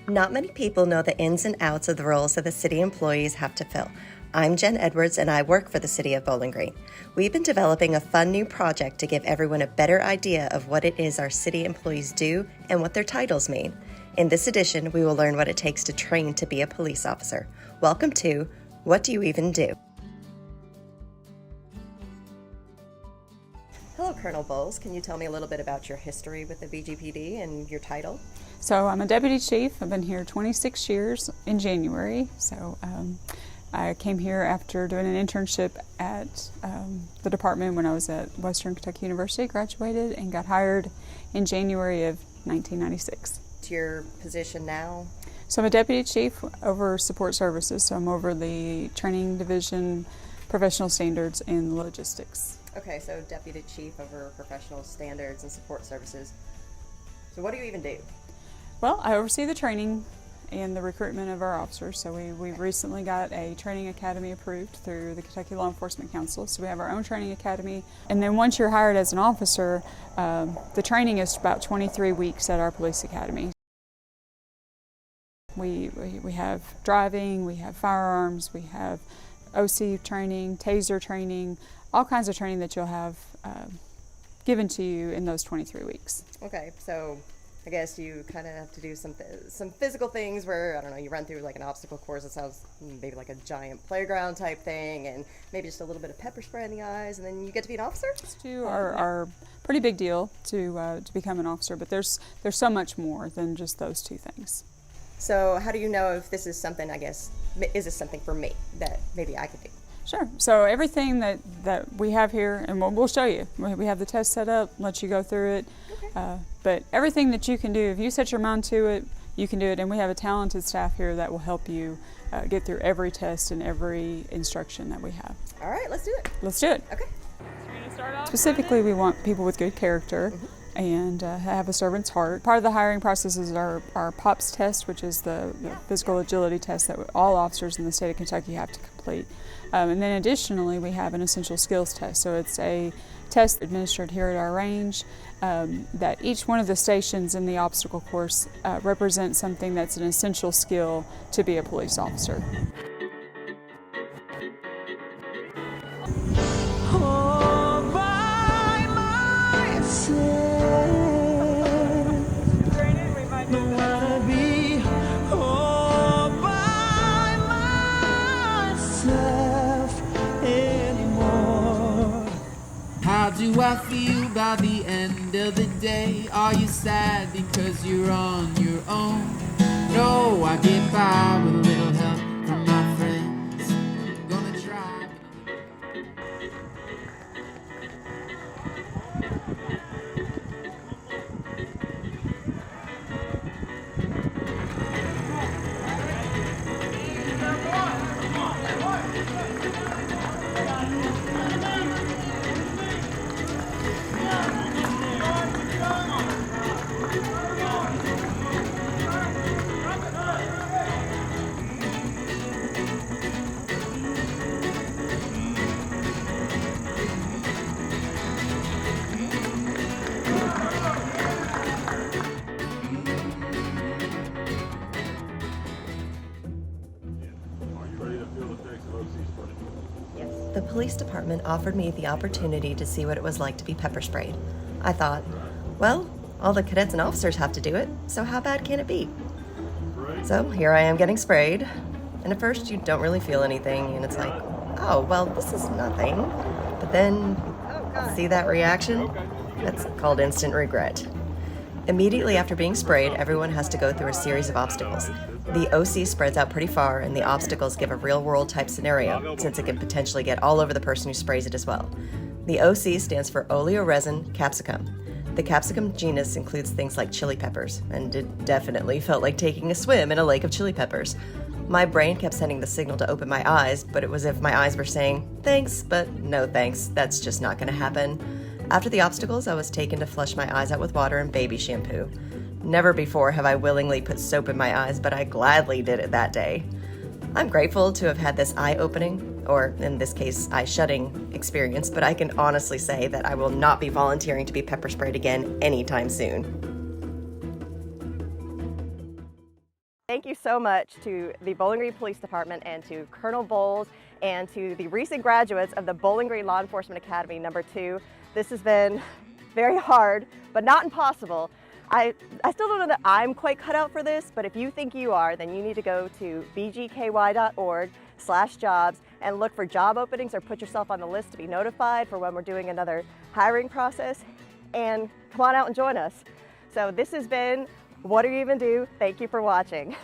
Not many people know the ins and outs of the roles that the city employees have to fill. I'm Jen Edwards and I work for the City of Bowling Green. We've been developing a fun new project to give everyone a better idea of what it is our city employees do and what their titles mean. In this edition, we will learn what it takes to train to be a police officer. Welcome to What Do You Even Do? Hello, Colonel Bowles. Can you tell me a little bit about your history with the BGPD and your title? So I'm a deputy chief. I've been here 26 years in January. So I came here after doing an internship at the department when I was at Western Kentucky University, graduated, and got hired in January of 1996. To your position now? So I'm a deputy chief over support services. So I'm over the training division, professional standards, and logistics. Okay, so deputy chief over professional standards and support services. So what do you even do? Well, I oversee the training and the recruitment of our officers. So we recently got a training academy approved through the Kentucky Law Enforcement Council. So we have our own training academy. And then once you're hired as an officer, the training is about 23 weeks at our police academy. We have driving, we have firearms, we have OC training, taser training, all kinds of training that you'll have given to you in those 23 weeks. Okay, so I guess you kind of have to do some physical things where, I don't know, you run through like an obstacle course that sounds maybe like a giant playground type thing, and maybe just a little bit of pepper spray in the eyes, and then you get to be an officer? Those are pretty big deal to become an officer, but there's so much more than just those two things. So how do you know if this is something, I guess, is this something for me that maybe I could do? Sure. So everything that we have here, and we'll show you. We have the test set up, let you go through it. Okay. But everything that you can do, if you set your mind to it, you can do it. And we have a talented staff here that will help you get through every test and every instruction that we have. All right, let's do it. Let's do it. Okay. Specifically, we want people with good character. Mm-hmm. And have a servant's heart. Part of the hiring process is our POPS test, which is the physical agility test that all officers in the state of Kentucky have to complete. And then additionally, we have an essential skills test. So it's a test administered here at our range that each one of the stations in the obstacle course represents something that's an essential skill to be a police officer. How do I feel by the end of the day? Are you sad because you're on your own? No, I get by with a little help from my friends. Gonna try. The police department offered me the opportunity to see what it was like to be pepper sprayed. I thought, well, all the cadets and officers have to do it, so how bad can it be? So here I am getting sprayed, and at first you don't really feel anything, and it's like, oh, well, this is nothing. But then, see that reaction? That's called instant regret. Immediately after being sprayed, everyone has to go through a series of obstacles. The OC spreads out pretty far, and the obstacles give a real-world type scenario, since it can potentially get all over the person who sprays it as well. The OC stands for oleoresin capsicum. The capsicum genus includes things like chili peppers, and it definitely felt like taking a swim in a lake of chili peppers. My brain kept sending the signal to open my eyes, but it was as if my eyes were saying, thanks, but no thanks, that's just not going to happen. After the obstacles, I was taken to flush my eyes out with water and baby shampoo. Never before have I willingly put soap in my eyes, but I gladly did it that day. I'm grateful to have had this eye-opening, or in this case, eye-shutting experience, but I can honestly say that I will not be volunteering to be pepper sprayed again anytime soon. Thank you so much to the Bowling Green Police Department and to Colonel Bowles and to the recent graduates of the Bowling Green Law Enforcement Academy #2. This has been very hard, but not impossible. I still don't know that I'm quite cut out for this, but if you think you are, then you need to go to bgky.org/jobs and look for job openings or put yourself on the list to be notified for when we're doing another hiring process, and come on out and join us. So this has been What Do You Even Do? Thank you for watching.